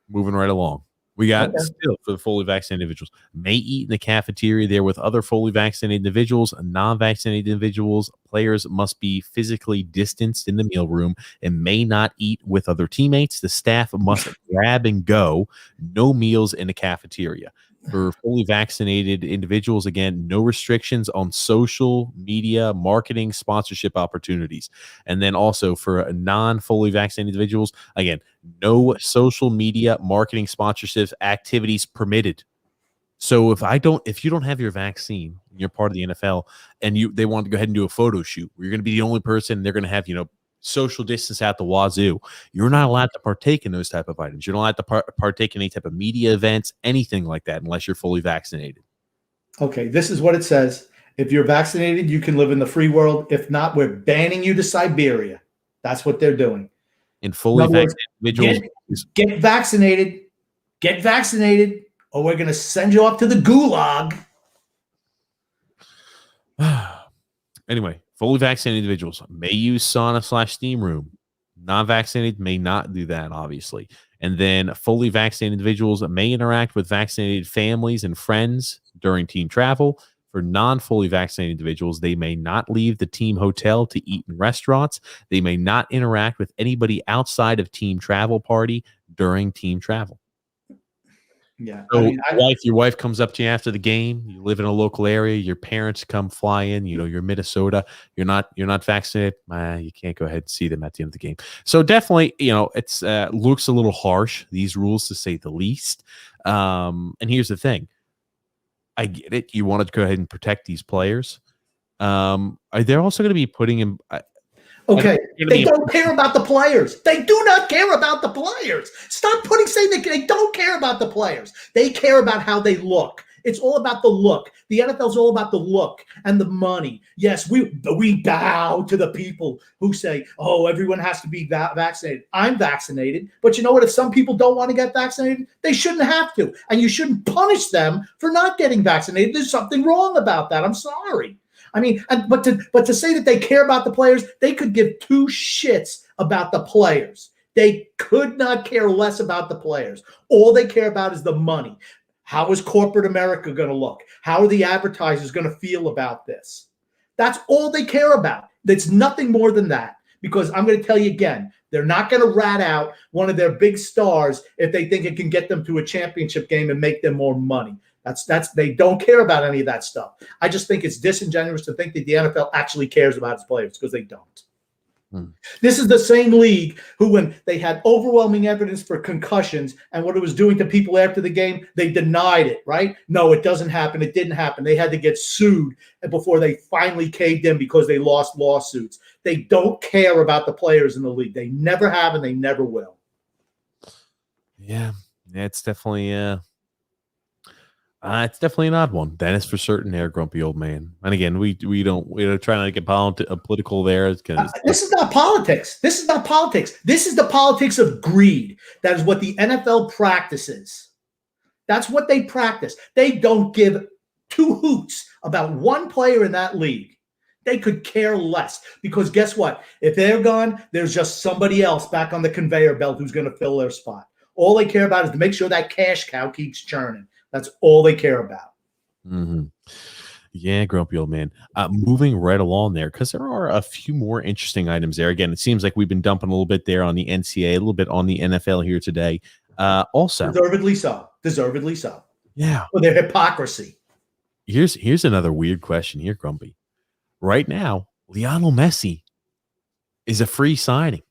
Moving right along. We got still for the fully vaccinated individuals may eat in the cafeteria there with other fully vaccinated individuals. Non-vaccinated individuals, players must be physically distanced in the meal room and may not eat with other teammates. The staff must grab and go. No meals in the cafeteria. For fully vaccinated individuals, again, no restrictions on social media, marketing, sponsorship opportunities. And then also for non-fully vaccinated individuals, again, no social media, marketing, sponsorships, activities permitted. So if you don't have your vaccine, and you're part of the NFL, and they want to go ahead and do a photo shoot where you're going to be the only person, they're going to have, social distance at the wazoo. You're not allowed to partake in those type of items. You're not allowed to partake in any type of media events, anything like that, unless you're fully vaccinated. Okay, this is what it says. If you're vaccinated, you can live in the free world. If not, we're banning you to Siberia. That's what they're doing. In fully vaccinated individuals, get vaccinated, or we're going to send you up to the gulag. Anyway, fully vaccinated individuals may use sauna/steam room. Non-vaccinated may not do that, obviously. And then fully vaccinated individuals may interact with vaccinated families and friends during team travel. For non-fully vaccinated individuals, they may not leave the team hotel to eat in restaurants. They may not interact with anybody outside of team travel party during team travel. Yeah. So your wife comes up to you after the game. You live in a local area. Your parents come fly in. You're Minnesota. You're not vaccinated. You can't go ahead and see them at the end of the game. So definitely, it's looks a little harsh, these rules, to say the least. And here's the thing. I get it. You want to go ahead and protect these players. Are they also going to be putting in? Okay, they don't care about the players. They do not care about the players. Stop saying that they don't care about the players. They care about how they look. It's all about the look. The NFL's all about the look and the money. Yes, we bow to the people who say, oh, everyone has to be vaccinated. I'm vaccinated. But you know what? If some people don't want to get vaccinated, they shouldn't have to. And you shouldn't punish them for not getting vaccinated. There's something wrong about that. I'm sorry. I mean, but to say that they care about the players, they could give two shits about the players. They could not care less about the players. All they care about is the money. How is corporate America going to look? How are the advertisers going to feel about this? That's all they care about. It's nothing more than that. Because I'm going to tell you again, They're not going to rat out one of their big stars if they think it can get them to a championship game and make them more money. They don't care about any of that stuff. I just think it's disingenuous to think that the NFL actually cares about its players, because they don't. This is the same league who, when they had overwhelming evidence for concussions and what it was doing to people after the game, they denied it, right? No, it doesn't happen. It didn't happen. They had to get sued before they finally caved in because they lost lawsuits. They don't care about the players in the league. They never have, and they never will. Yeah, it's definitely it's definitely an odd one. That is for certain there, grumpy old man. And again, we don't try not to get political there. This is not politics. This is not politics. This is the politics of greed. That is what the NFL practices. That's what they practice. They don't give two hoots about one player in that league. They could care less, because guess what? If they're gone, there's just somebody else back on the conveyor belt who's going to fill their spot. All they care about is to make sure that cash cow keeps churning. That's all they care about. Mm-hmm. Yeah, grumpy old man. Moving right along there, because there are a few more interesting items there. Again, it seems like we've been dumping a little bit there on the NCAA, a little bit on the NFL here today. Also, deservedly so. Deservedly so. Yeah. For their hypocrisy. Here's another weird question here, Grumpy. Right now, Lionel Messi is a free signing.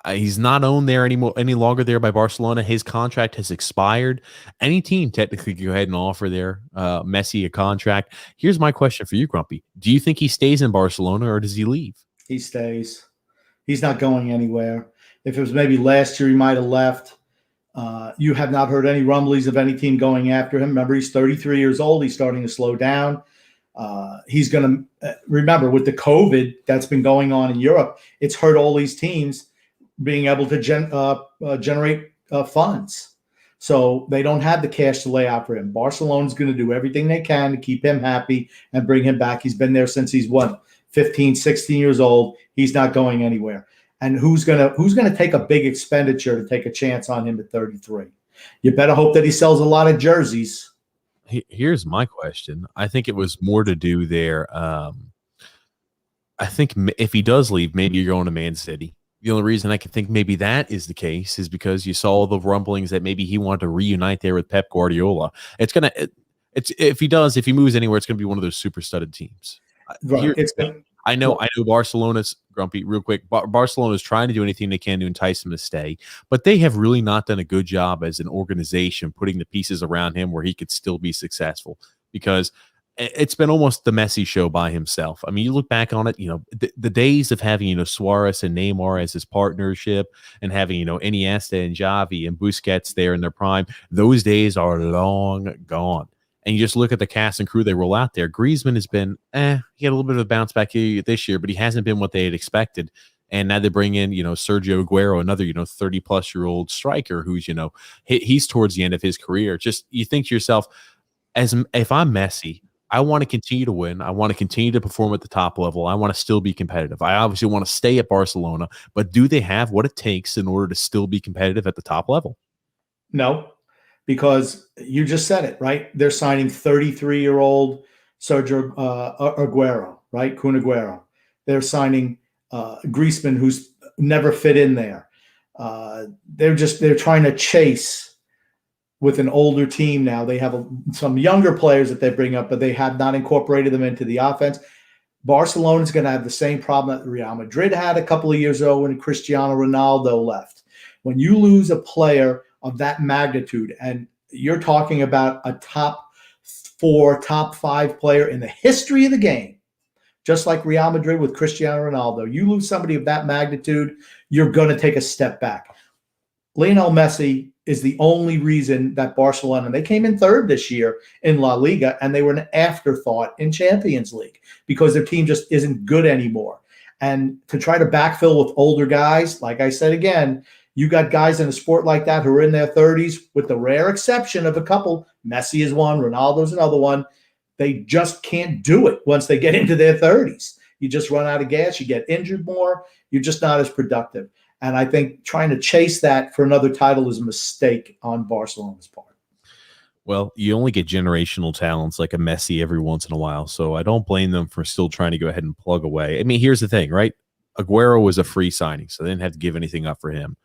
He's not owned there any longer there by Barcelona. His contract has expired. Any team technically can go ahead and offer their Messi a contract. Here's my question for you, Grumpy. Do you think he stays in Barcelona, or does he leave? He stays. He's not going anywhere. If it was maybe last year, he might have left. You have not heard any rumblings of any team going after him. Remember, he's 33 years old. He's starting to slow down. He's going to remember, with the COVID that's been going on in Europe, it's hurt all these teams being able to generate funds. So they don't have the cash to lay out for him. Barcelona's going to do everything they can to keep him happy and bring him back. He's been there since he's 15, 16 years old. He's not going anywhere. And who's gonna take a big expenditure to take a chance on him at 33? You better hope that he sells a lot of jerseys. Here's my question. I think it was more to do there. I think if he does leave, maybe you're going to Man City. The only reason I can think maybe that is the case is because you saw the rumblings that maybe he wanted to reunite there with Pep Guardiola. If he moves anywhere, it's gonna be one of those super studded teams. Right. I know Barcelona's, Grumpy, real quick. Barcelona's trying to do anything they can to entice him to stay, but they have really not done a good job as an organization putting the pieces around him where he could still be successful, because it's been almost the Messi show by himself. I mean, you look back on it, the days of having, Suarez and Neymar as his partnership, and having, Iniesta and Xavi and Busquets there in their prime, those days are long gone. And you just look at the cast and crew they roll out there. Griezmann has been, he had a little bit of a bounce back here this year, but he hasn't been what they had expected. And now they bring in, Sergio Aguero, another, 30-plus-year-old striker who's, he's towards the end of his career. Just, you think to yourself, if I'm Messi, I want to continue to win. I want to continue to perform at the top level. I want to still be competitive. I obviously want to stay at Barcelona, but do they have what it takes in order to still be competitive at the top level? No. Because you just said it, right? They're signing 33-year-old Sergio Aguero, right? Kun Aguero. They're signing Griezmann, who's never fit in there. They're trying to chase with an older team now. They have some younger players that they bring up, but they have not incorporated them into the offense. Barcelona's going to have the same problem that Real Madrid had a couple of years ago when Cristiano Ronaldo left. When you lose a player of that magnitude, and you're talking about a top 4, top 5 player in the history of the game, just like Real Madrid with Cristiano Ronaldo, you lose somebody of that magnitude, you're going to take a step back. Lionel Messi is the only reason that Barcelona, they came in 3rd this year in La Liga, and they were an afterthought in Champions League because their team just isn't good anymore. And to try to backfill with older guys, like I said again, you got guys in a sport like that who are in their 30s, with the rare exception of a couple. Messi is one, Ronaldo's another one. They just can't do it once they get into their 30s. You just run out of gas. You get injured more. You're just not as productive. And I think trying to chase that for another title is a mistake on Barcelona's part. Well, you only get generational talents like a Messi every once in a while, so I don't blame them for still trying to go ahead and plug away. I mean, here's the thing, right? Aguero was a free signing, so they didn't have to give anything up for him.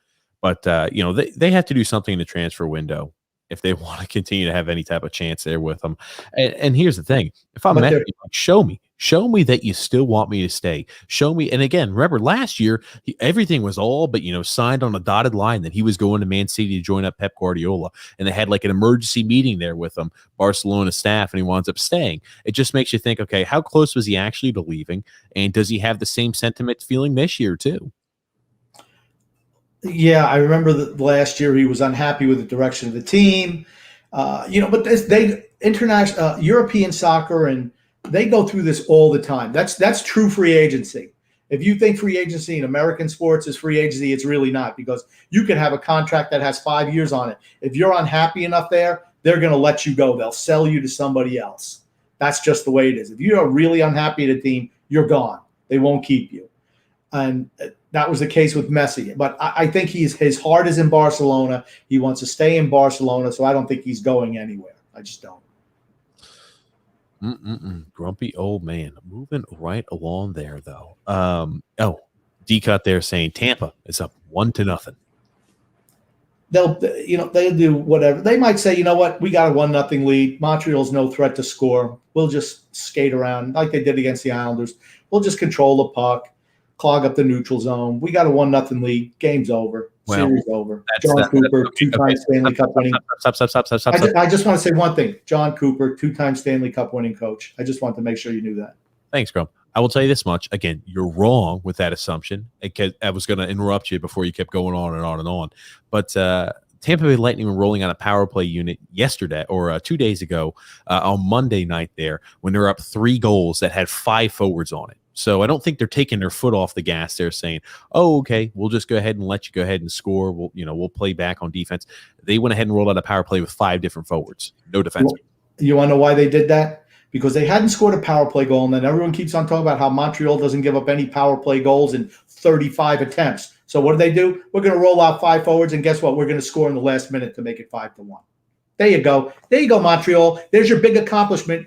But they have to do something in the transfer window if they want to continue to have any type of chance there with them. And here's the thing: if I'm Messi, show me that you still want me to stay. Show me. And again, remember last year, everything was all but signed on a dotted line that he was going to Man City to join up Pep Guardiola, and they had like an emergency meeting there with him, Barcelona staff, and he winds up staying. It just makes you think, okay, how close was he actually to leaving, and does he have the same sentiment feeling this year too? Yeah, I remember that last year he was unhappy with the direction of the team. But international European soccer, and they go through this all the time. That's true free agency. If you think free agency in American sports is free agency, it's really not, because you can have a contract that has 5 years on it. If you're unhappy enough there, they're going to let you go. They'll sell you to somebody else. That's just the way it is. If you're really unhappy at a team, you're gone. They won't keep you. And that was the case with Messi. But I think his heart is in Barcelona. He wants to stay in Barcelona, so I don't think he's going anywhere. I just don't. Grumpy old man. Moving right along there, though. D-Cut there saying Tampa is up 1-0. They'll do whatever. They might say, you know what, we got a 1-0 lead. Montreal's no threat to score. We'll just skate around like they did against the Islanders. We'll just control the puck, clog up the neutral zone. We got a 1-0 lead. Game's over. Series over. John Cooper, two-time Stanley Cup winning. Stop. I just want to say one thing. John Cooper, two-time Stanley Cup winning coach. I just want to make sure you knew that. Thanks, Grump. I will tell you this much. Again, you're wrong with that assumption. I was going to interrupt you before you kept going on and on and on. But Tampa Bay Lightning were rolling on a power play unit yesterday or 2 days ago on Monday night there when they were up 3 goals that had 5 forwards on it. So I don't think they're taking their foot off the gas. They're saying, "Oh, okay, we'll just go ahead and let you go ahead and score. We'll play back on defense." They went ahead and rolled out a power play with 5 different forwards, no defense. You want to know why they did that? Because they hadn't scored a power play goal, and then everyone keeps on talking about how Montreal doesn't give up any power play goals in 35 attempts. So what do? We're going to roll out 5 forwards, and guess what? We're going to score in the last minute to make it 5-1. There you go. There you go, Montreal. There's your big accomplishment.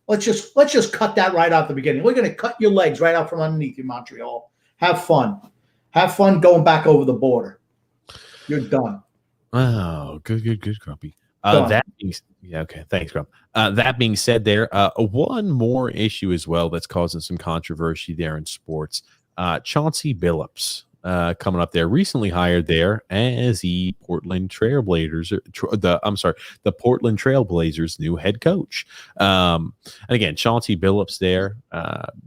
Let's just cut that right out the beginning. We're going to cut your legs right out from underneath you, Montreal. Have fun. Have fun going back over the border. You're done. Oh, good, Grumpy. Okay. Thanks, Grump. That being said, there one more issue as well that's causing some controversy there in sports. Chauncey Billups coming up there, recently hired there as the Portland Trailblazers. The Portland Trailblazers' new head coach. And again, Chauncey Billups there,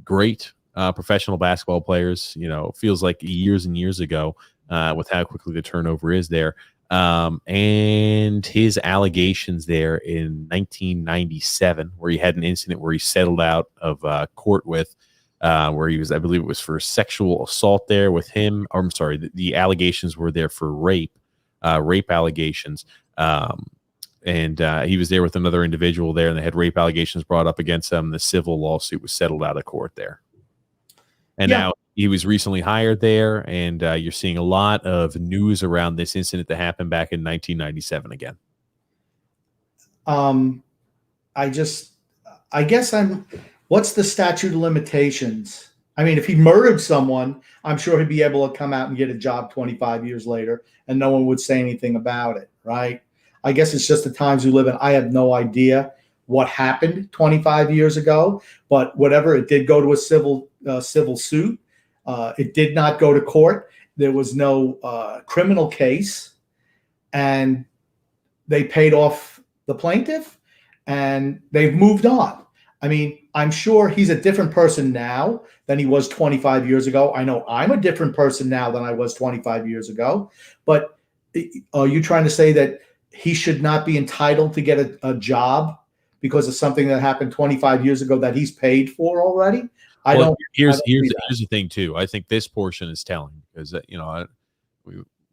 great professional basketball players. Feels like years and years ago with how quickly the turnover is there. And his allegations there in 1997, where he had an incident where he settled out of court with, where he was, I believe it was for sexual assault there with him. Or, I'm sorry, the allegations were there for rape allegations. And he was there with another individual there, and they had rape allegations brought up against him. The civil lawsuit was settled out of court there. And now he was recently hired there, and you're seeing a lot of news around this incident that happened back in 1997 again. What's the statute of limitations? I mean, if he murdered someone, I'm sure he'd be able to come out and get a job 25 years later, and no one would say anything about it, right? I guess it's just the times we live in. I have no idea what happened 25 years ago, but whatever, it did go to a civil suit. It did not go to court. There was no criminal case, and they paid off the plaintiff, and they've moved on. I mean, I'm sure he's a different person now than he was 25 years ago. I know I'm a different person now than I was 25 years ago. But are you trying to say that he should not be entitled to get a job because of something that happened 25 years ago that he's paid for already? Here's the thing too. I think this portion is telling because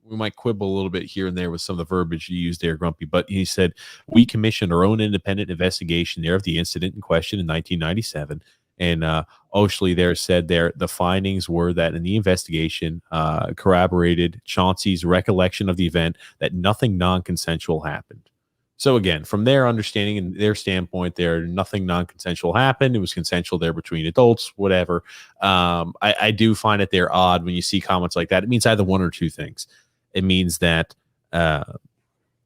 we might quibble a little bit here and there with some of the verbiage you used there, Grumpy. But he said we commissioned our own independent investigation there of the incident in question in 1997, and Oshley there said there the findings were that in the investigation corroborated Chauncey's recollection of the event that nothing non-consensual happened. So again, from their understanding and their standpoint, nothing non-consensual happened. It was consensual there between adults, whatever. I do find it they're odd when you see comments like that. It means either one or two things. It means that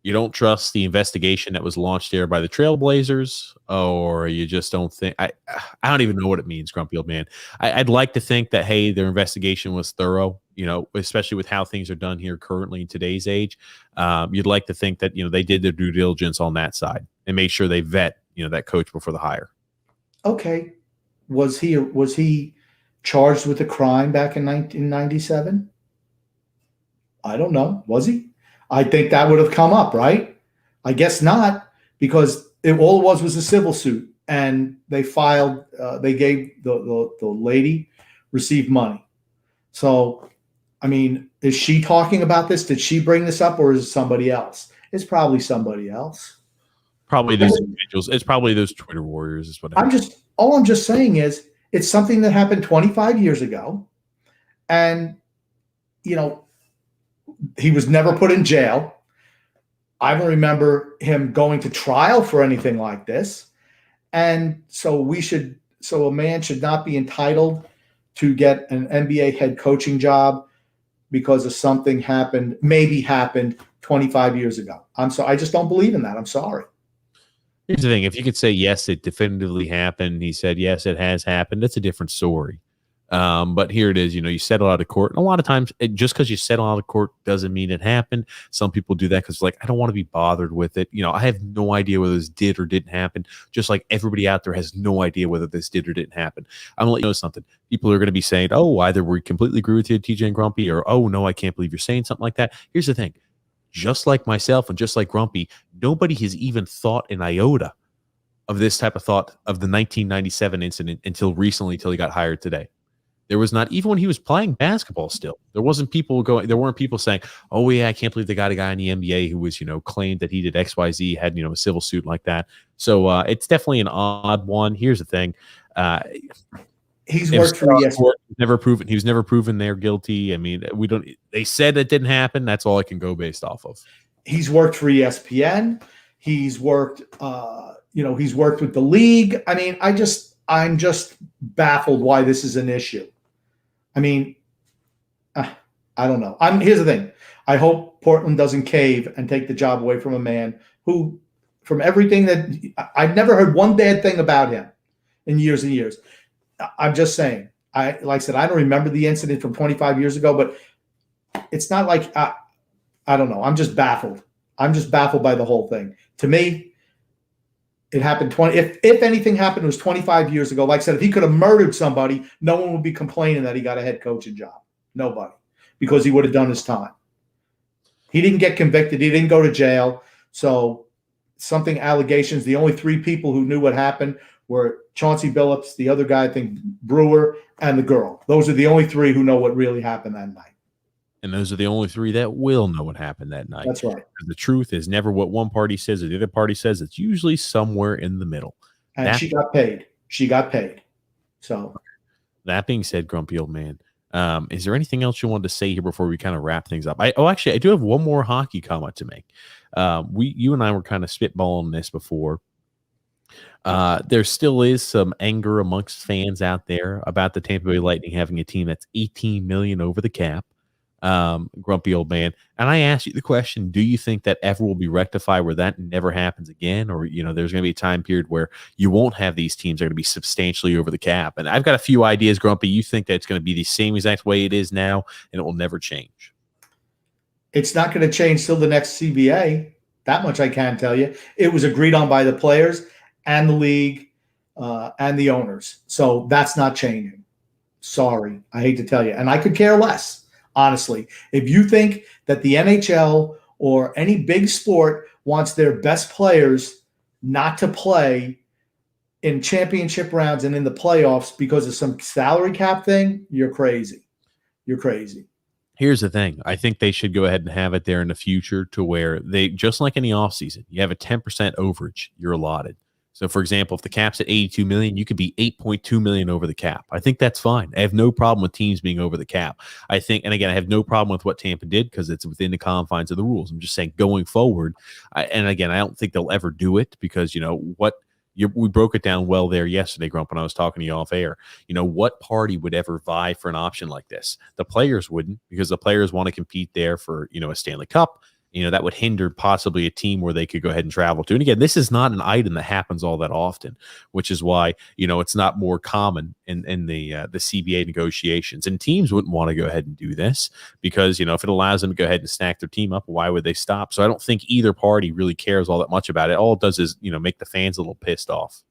you don't trust the investigation that was launched there by the Trailblazers, or you just don't think. I don't even know what it means, Grumpy Old Man. I'd like to think that, hey, their investigation was thorough, especially with how things are done here currently in today's age. You'd like to think that, they did their due diligence on that side and made sure they vet, that coach before the hire. Okay. Was he charged with a crime back in 1997? I don't know. Was he? I think that would have come up, right? I guess not, because all it was a civil suit, and they filed. They gave the lady received money. So, I mean, is she talking about this? Did she bring this up, or is it somebody else? It's probably somebody else. Probably those individuals. It's probably those Twitter warriors. Is what all I'm just saying is it's something that happened 25 years ago, and he was never put in jail. I don't remember him going to trial for anything like this. And so a man should not be entitled to get an NBA head coaching job because of something maybe happened 25 years ago. I just don't believe in that. I'm sorry. Here's the thing. If you could say, yes, it definitively happened, he said, yes, it has happened, that's a different story. But here it is, you settle out of court. And a lot of times, just because you settle out of court doesn't mean it happened. Some people do that because, I don't want to be bothered with it. I have no idea whether this did or didn't happen, just like everybody out there has no idea whether this did or didn't happen. I'm going to let you know something. People are going to be saying, oh, either we completely agree with you, TJ and Grumpy, or, oh, no, I can't believe you're saying something like that. Here's the thing. Just like myself and just like Grumpy, nobody has even thought an iota of this type of thought of the 1997 incident until recently, until he got hired today. There was not, even when he was playing basketball still, there weren't people saying, oh yeah, I can't believe they got a guy in the NBA who was, claimed that he did XYZ, had, a civil suit like that. So it's definitely an odd one. Here's the thing. He's worked for ESPN. He was never proven they're guilty. I mean, they said it didn't happen. That's all I can go based off of. He's worked for ESPN. He's worked, he's worked with the league. I mean, I'm just baffled why this is an issue. I mean, I don't know. Here's the thing. I hope Portland doesn't cave and take the job away from a man who, from everything that I've never heard one bad thing about him in years and years. I'm just saying. Like I said, I don't remember the incident from 25 years ago, but it's not like I don't know. I'm just baffled. I'm just baffled by the whole thing. To me, it happened if anything happened, it was 25 years ago. Like I said, if he could have murdered somebody, no one would be complaining that he got a head coaching job. Nobody. Because he would have done his time. He didn't get convicted. He didn't go to jail. So allegations, the only three people who knew what happened were Chauncey Billups, the other guy, I think Brewer, and the girl. Those are the only three who know what really happened that night. And those are the only three that will know what happened that night. That's right. The truth is never what one party says or the other party says. It's usually somewhere in the middle. And she got paid. So that being said, Grumpy Old Man, is there anything else you wanted to say here before we kind of wrap things up? Actually, I do have one more hockey comment to make. You and I were kind of spitballing this before. There still is some anger amongst fans out there about the Tampa Bay Lightning having a team that's $18 million over the cap. Grumpy Old Man. And I asked you the question, do you think that ever will be rectified where that never happens again? Or, there's going to be a time period where you won't have these teams that are going to be substantially over the cap. And I've got a few ideas, Grumpy. You think that it's going to be the same exact way it is now and it will never change? It's not going to change till the next CBA. That much I can tell you. It was agreed on by the players and the league and the owners. So that's not changing. Sorry. I hate to tell you. And I could care less. Honestly, if you think that the NHL or any big sport wants their best players not to play in championship rounds and in the playoffs because of some salary cap thing, you're crazy. You're crazy. Here's the thing. I think they should go ahead and have it there in the future to where they, just like any offseason, you have a 10% overage you're allotted. So, for example, if the cap's at 82 million, you could be 8.2 million over the cap. I think that's fine. I have no problem with teams being over the cap. I think, and again, I have no problem with what Tampa did because it's within the confines of the rules. I'm just saying going forward, and again, I don't think they'll ever do it because, we broke it down well there yesterday, Grump, when I was talking to you off air. What party would ever vie for an option like this? The players wouldn't, because the players want to compete there for, a Stanley Cup. That would hinder possibly a team where they could go ahead and travel to. And again, this is not an item that happens all that often, which is why, it's not more common in the CBA negotiations. And teams wouldn't want to go ahead and do this because, if it allows them to go ahead and stack their team up, why would they stop? So I don't think either party really cares all that much about it. All it does is, make the fans a little pissed off.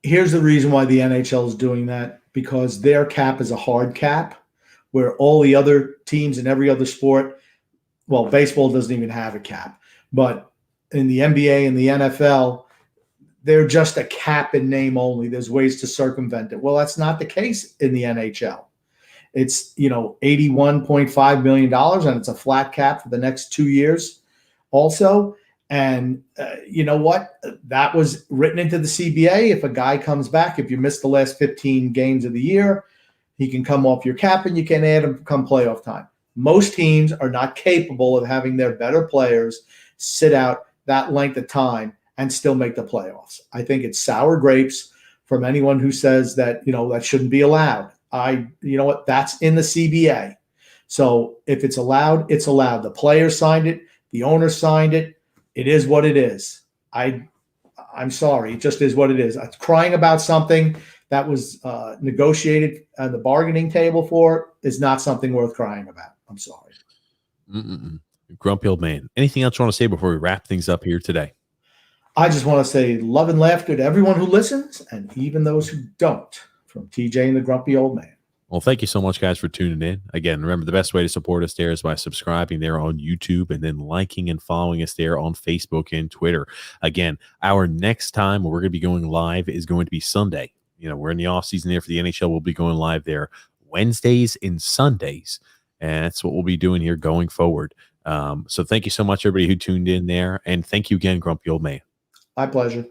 Here's the reason why the NHL is doing that, because their cap is a hard cap where all the other teams in every other sport, well, baseball doesn't even have a cap, but in the NBA and the NFL, they're just a cap in name only. There's ways to circumvent it. Well, that's not the case in the NHL. It's, $81.5 million, and it's a flat cap for the next 2 years also. And you know what? That was written into the CBA. If a guy comes back, if you miss the last 15 games of the year, he can come off your cap and you can add him come playoff time. Most teams are not capable of having their better players sit out that length of time and still make the playoffs. I think it's sour grapes from anyone who says that, that shouldn't be allowed. You know what? That's in the CBA. So if it's allowed, it's allowed. The players signed it. The owner signed it. It is what it is. I'm sorry. It just is what it is. It's crying about something that was negotiated at the bargaining table for is not something worth crying about. I'm sorry. Grumpy old man. Anything else you want to say before we wrap things up here today? I just want to say love and laughter to everyone who listens and even those who don't, from TJ and the Grumpy Old Man. Well, thank you so much, guys, for tuning in. Again, remember, the best way to support us there is by subscribing there on YouTube and then liking and following us there on Facebook and Twitter. Again, our next time where we're going to be going live is going to be Sunday. We're in the off season there for the NHL. We'll be going live there Wednesdays and Sundays. And that's what we'll be doing here going forward. So thank you so much, everybody who tuned in there. And thank you again, Grumpy Old Man. My pleasure.